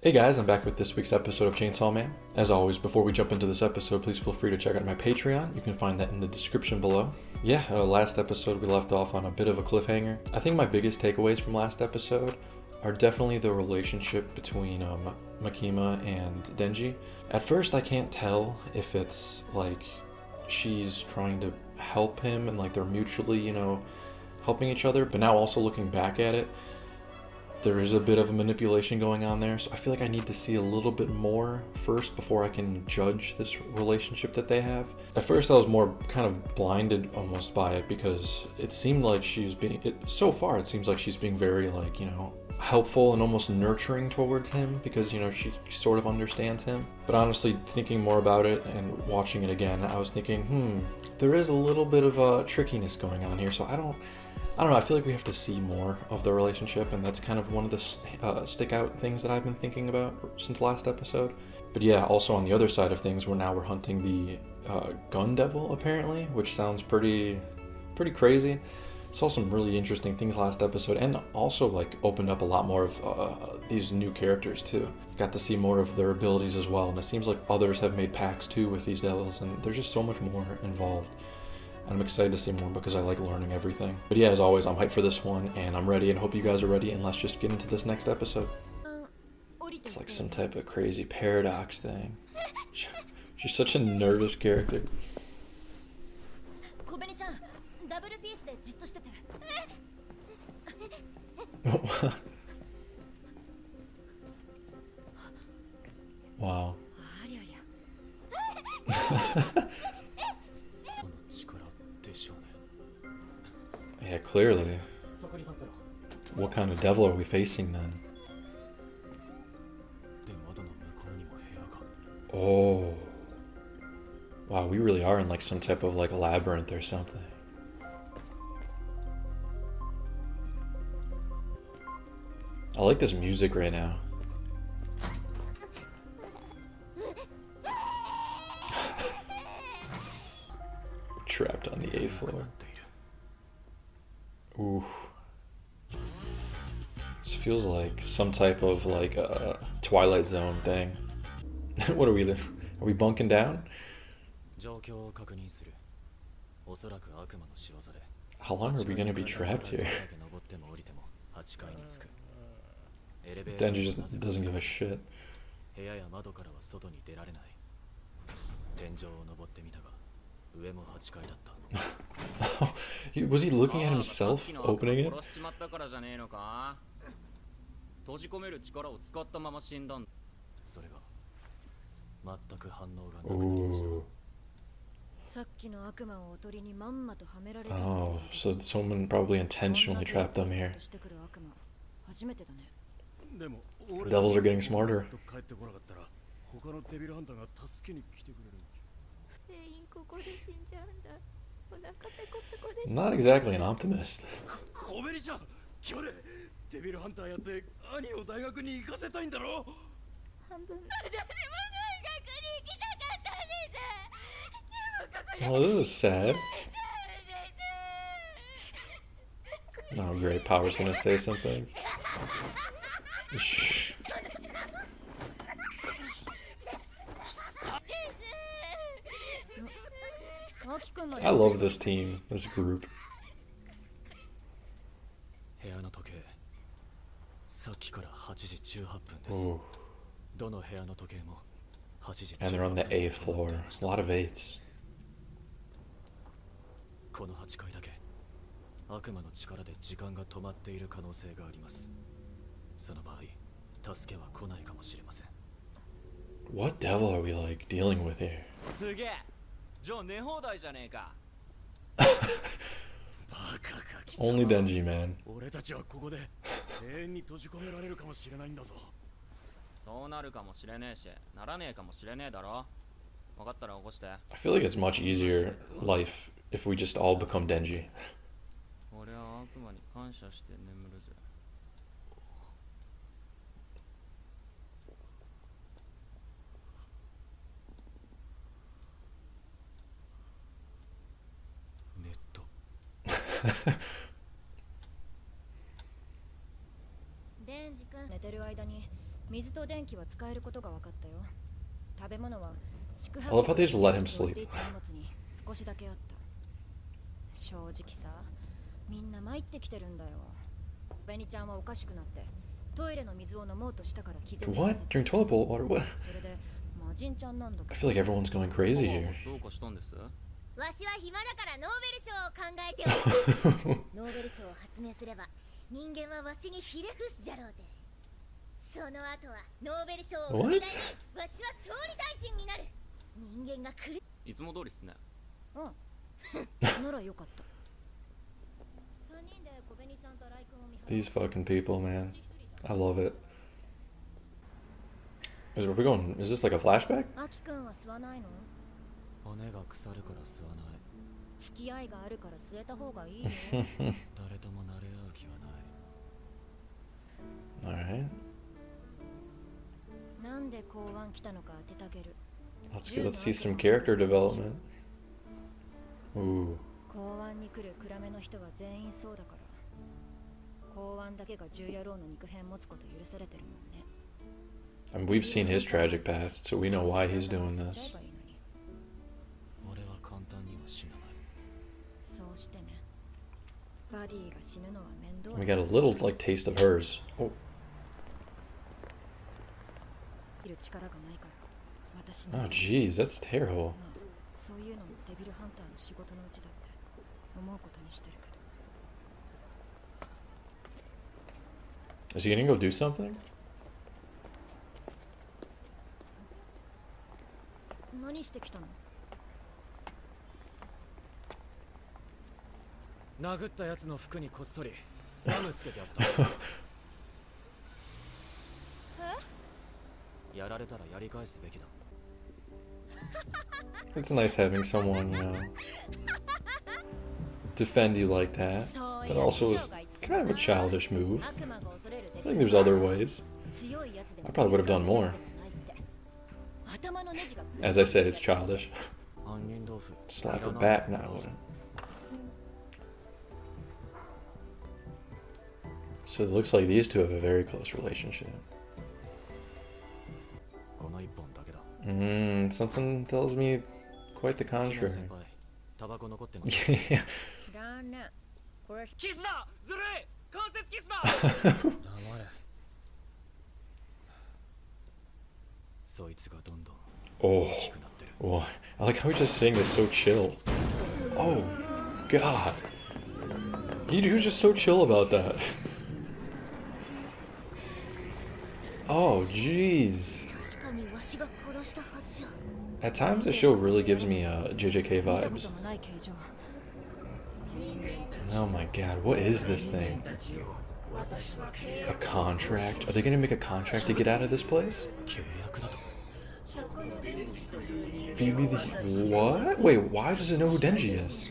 Hey guys, I'm back with this week's episode of Chainsaw Man. As always, before we jump into this episode, please feel free to check out my Patreon. You can find that in the description below. Yeah, last episode we left off on a bit of a cliffhanger. I think my biggest takeaways from last episode are definitely the relationship between Makima and Denji. At first, I can't tell if it's like she's trying to help him and like they're mutually, helping each other, but now also looking back at it, there is a bit of a manipulation going on there, so I feel like I need to see a little bit more first before I can judge this relationship that they have. At first I was more kind of blinded almost by it because it seemed like so far it seems like she's being very helpful and almost nurturing towards him because, she sort of understands him. But honestly, thinking more about it and watching it again, I was thinking, there is a little bit of trickiness going on here, so I don't know, I feel like we have to see more of the relationship, and that's kind of one of the stick out things that I've been thinking about since last episode. But yeah, also on the other side of things, we're hunting the gun devil, apparently, which sounds pretty crazy. Saw some really interesting things last episode, and also opened up a lot more of these new characters too. Got to see more of their abilities as well, and it seems like others have made pacts too with these devils, and there's just so much more involved. And I'm excited to see more because I like learning everything. But yeah, as always, I'm hyped for this one, and I'm ready, and hope you guys are ready, and let's just get into this next episode. It's like some type of crazy paradox thing. She's such a nervous character. Wow. Yeah, clearly. What kind of devil are we facing then? Oh. Wow, we really are in some type of labyrinth or something. I like this music right now. Trapped on the 8th floor. Ooh. This feels like some type of a Twilight Zone thing. What are we bunking down? How long are we gonna be trapped here? Denji just doesn't give a shit. Was he looking at himself opening it? Ooh. Oh, so someone probably intentionally trapped them here. Devils are getting smarter. Not exactly an optimist. Oh, this is sad. Oh, great. Power's gonna say something. Shh. I love this team, this group. Ooh. And they're on the 8th floor. A lot of 8s. What devil are we dealing with here? Only Denji, man. I feel like it's much easier life if we just all become Denji. I love how they just let him sleep. 少しだけあった。正直さ、みんな参ってきてるんだよ。ベニちゃんはおかしくなってトイレの水を飲もうとしたから気絶。 What? Drink toilet bowl water? What? それで魔人ちゃんなんだけ I ど。 feel like everyone's going crazy here. どうかしたんです？わしは暇だからノーベル賞を考えておる。ノーベル賞を発明すれば人間はわしにひれ伏すじゃろうて。その後はノーベル賞を生み出し、わしは総理大臣になる。人間が来る。いつも通りっすね。うん。ならよかった。These fucking people, man. I love it. Is we going? Is this like a flashback? アキ君は吸わないの？骨が腐るから吸わない。付き合いがあるから吸えた方がいいよ。誰とも慣れ合う気はない。 Alright. なんで公安来たのか当ててあげる。 Let's go. Let's see some character development. Ooh. 公安に来る暗めの人は全員そうだから。公安だけが銃野郎の肉片持つこと許されてるもんね。And we've seen his tragic past, so we know why he's doing this. 俺は簡単には死なない。そうしてね。バディが死ぬのは面倒。 We got a little like taste of hers. Oh. いる力がないから私 Oh, jeez, that's terrible. そういうのもデビルハンターの仕事のうちだって思うことにしてるけど。 Is he gonna go do something? 何してきたの？殴ったやつの服にこっそりガムつけてやった。やられたらやり返すべきだ。 It's nice having someone, you know, defend you like that. That also was kind of a childish move. I think there's other ways. I probably would have done more. As I said, it's childish. Slap her back, no, I wouldn't. So it looks like these two have a very close relationship. Something tells me quite the contrary. Yeah. キスだ！ずるい！関節キスだ！黙れ。そいつがどんどん Oh, oh, I like how he's just saying this so chill. Oh, God. He was just so chill about that. Oh, jeez. At times, the show really gives me JJK vibes. Oh my God, what is this thing? A contract? Are they gonna make a contract to get out of this place? Feed me the... What? Wait, why does it know who Denji is?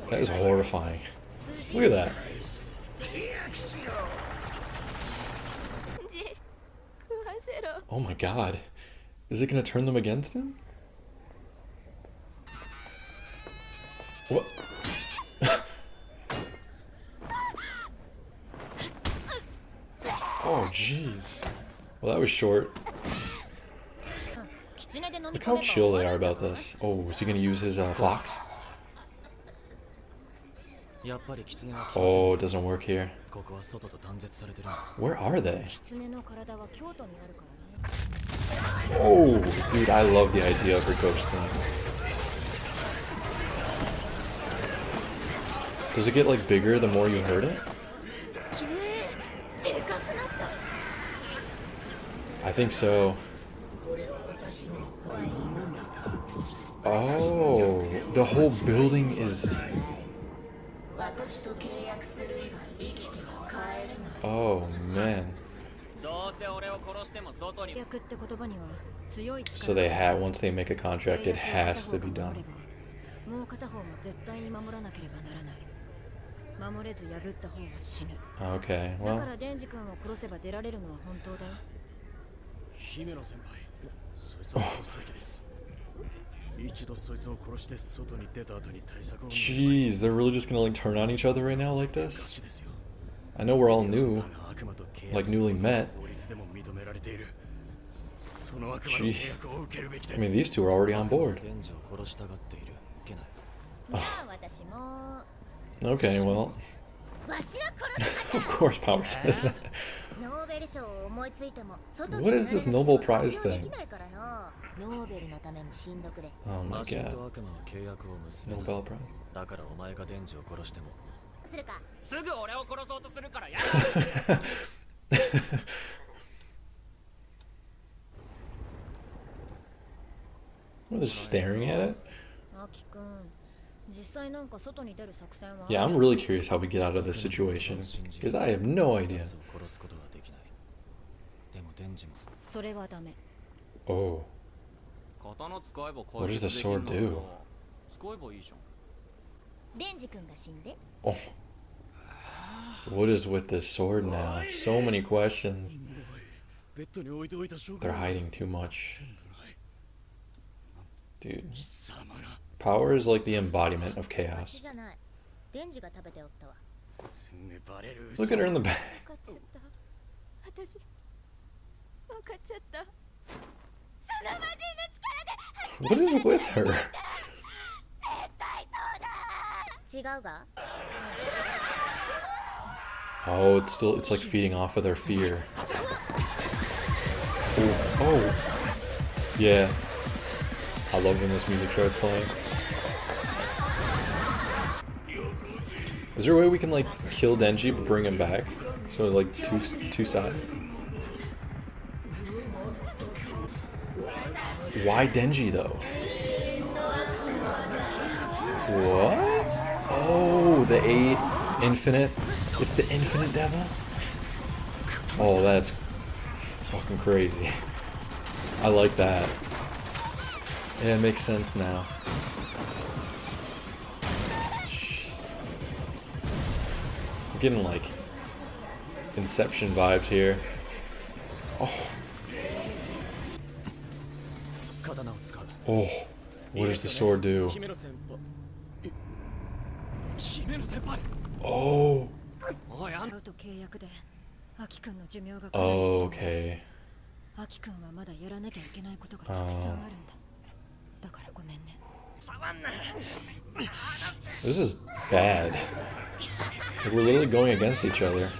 That is horrifying. Look at that. Oh my God. Is it gonna turn them against him? What? Oh, jeez. Well, that was short. Look how chill they are about this. Oh, is he gonna use his fox? Oh, it doesn't work here. Where are they? Oh, dude, I love the idea of her ghost thing. Does it get like bigger the more you hurt it? I think so. Oh, the whole building is... Oh, man. So they have, once they make a contract, it has to be done. Okay, well... Jeez, they're really just gonna like turn on each other right now like this? I know we're all new, like newly met. Gee. I mean, these two are already on board. Okay, well. Of course Power says that. What is this Nobel Prize thing? Oh my god. Nobel Prize. What, they're staring at it? Yeah, I'm really curious how we get out of this situation, because I have no idea. Oh. What does the sword do? Oh. What is with this sword now? So many questions. They're hiding too much. Dude. Power is like the embodiment of chaos. Look at her in the back. What is with her? Oh, it's like feeding off of their fear. Oh, oh. Yeah. I love when this music starts playing. Is there a way we can like kill Denji but bring him back? So like two sides. Why Denji though? What? Oh, the 8 infinite. It's the infinite devil? Oh, that's fucking crazy. I like that. Yeah, it makes sense now. Jeez. I'm getting like Inception vibes here. Oh. Oh. What does the sword do? Oh. Oh, okay. This is bad. Like, we're literally going against each other.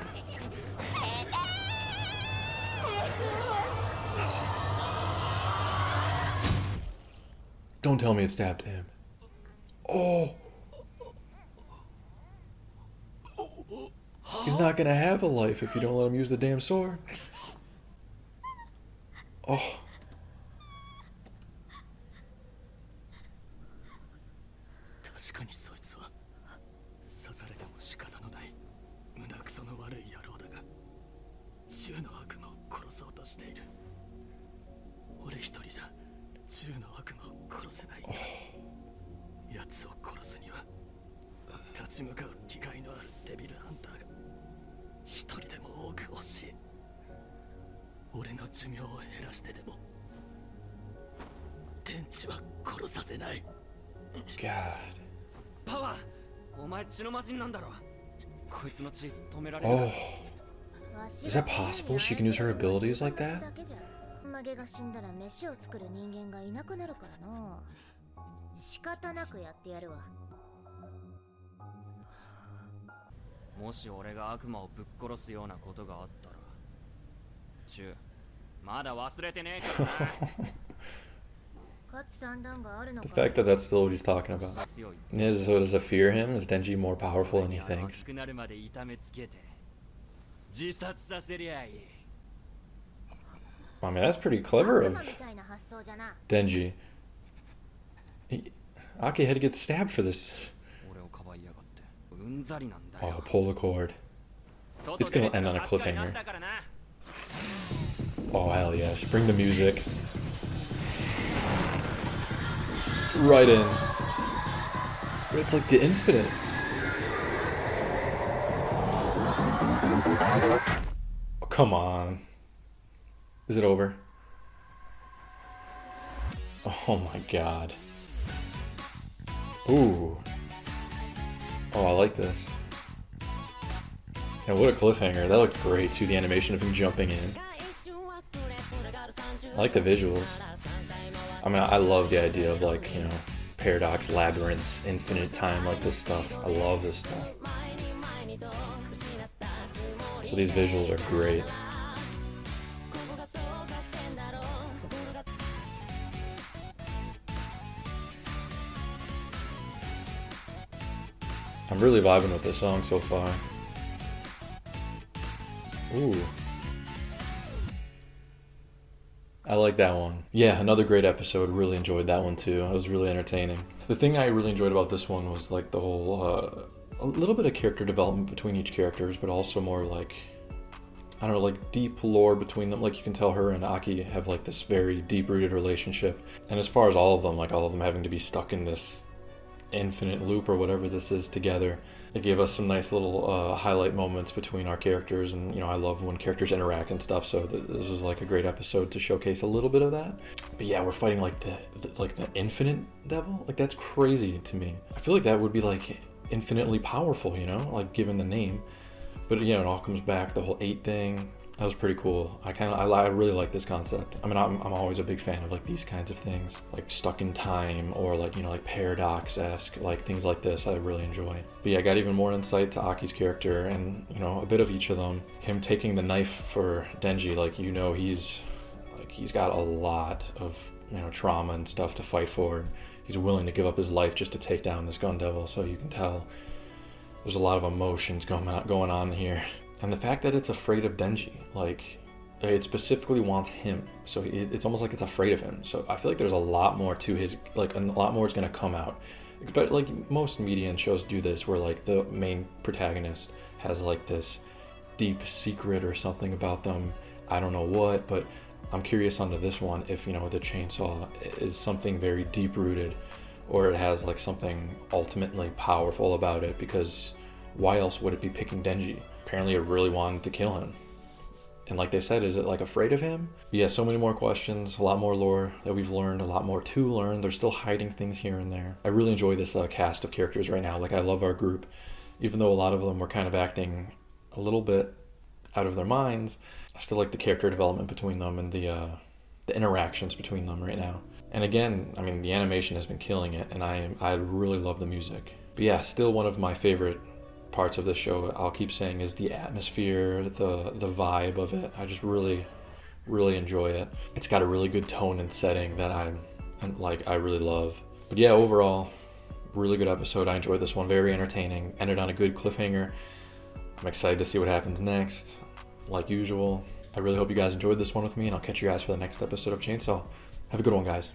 Don't tell me it stabbed him. Oh! He's not gonna have a life if you don't let him use the damn sword. Oh. God. Oh. Is that possible? She can use her abilities like that? The fact that that's still what he's talking about. Yeah, so does it fear him? Is Denji more powerful than he thinks? I mean, that's pretty clever of Denji. Aki had to get stabbed for this. Oh, pull the cord. It's gonna end on a cliffhanger. Oh, hell yes. Bring the music. Right in. It's like the infinite. Oh, come on. Is it over? Oh my god. Ooh. Oh, I like this. And what a cliffhanger. That looked great too, the animation of him jumping in. I like the visuals. I mean, I love the idea of, like, you know, paradox, labyrinths, infinite time, like this stuff. I love this stuff. So these visuals are great. I'm really vibing with this song so far. Ooh. I like that one. Yeah, another great episode. Really enjoyed that one too. It was really entertaining. The thing I really enjoyed about this one was like the whole, a little bit of character development between each characters, but also more like, I don't know, like deep lore between them. Like you can tell her and Aki have like this very deep-rooted relationship. And as far as all of them, like all of them having to be stuck in this infinite loop or whatever this is together, it gave us some nice little highlight moments between our characters. And you know, I love when characters interact and stuff, so this was like a great episode to showcase a little bit of that. But yeah, we're fighting like the infinite devil. Like that's crazy to me. I feel like that would be like infinitely powerful, you know, like given the name. But yeah, it all comes back, the whole 8 thing. That was pretty cool. I really like this concept. I mean, I'm always a big fan of like these kinds of things, like stuck in time or like, you know, like paradox-esque, like things like this I really enjoy. But yeah, I got even more insight to Aki's character and, you know, a bit of each of them. Him taking the knife for Denji, like, you know, he's got a lot of, you know, trauma and stuff to fight for. He's willing to give up his life just to take down this gun devil, so you can tell there's a lot of emotions going on here. And the fact that it's afraid of Denji, like, it specifically wants him. So it's almost like it's afraid of him. So I feel like there's a lot more to his, like, a lot more is going to come out. But, like, most media and shows do this, where, like, the main protagonist has, like, this deep secret or something about them. I don't know what, but I'm curious onto this one if, you know, the chainsaw is something very deep-rooted, or it has, like, something ultimately powerful about it, because why else would it be picking Denji? Apparently it really wanted to kill him. And like they said, is it like afraid of him? Yeah, so many more questions, a lot more lore that we've learned, a lot more to learn. They're still hiding things here and there. I really enjoy this cast of characters right now. Like, I love our group. Even though a lot of them were kind of acting a little bit out of their minds, I still like the character development between them and the interactions between them right now. And again, I mean, the animation has been killing it, and I really love the music. But yeah, still one of my favorite parts of this show, I'll keep saying, is the atmosphere, the vibe of it. I just really enjoy it. It's got a really good tone and setting that I really love. But yeah, overall, really good episode. I enjoyed this one. Very entertaining. Ended on a good cliffhanger. I'm excited to see what happens next. Like usual, I really hope you guys enjoyed this one with me, and I'll catch you guys for the next episode of Chainsaw. Have a good one, guys.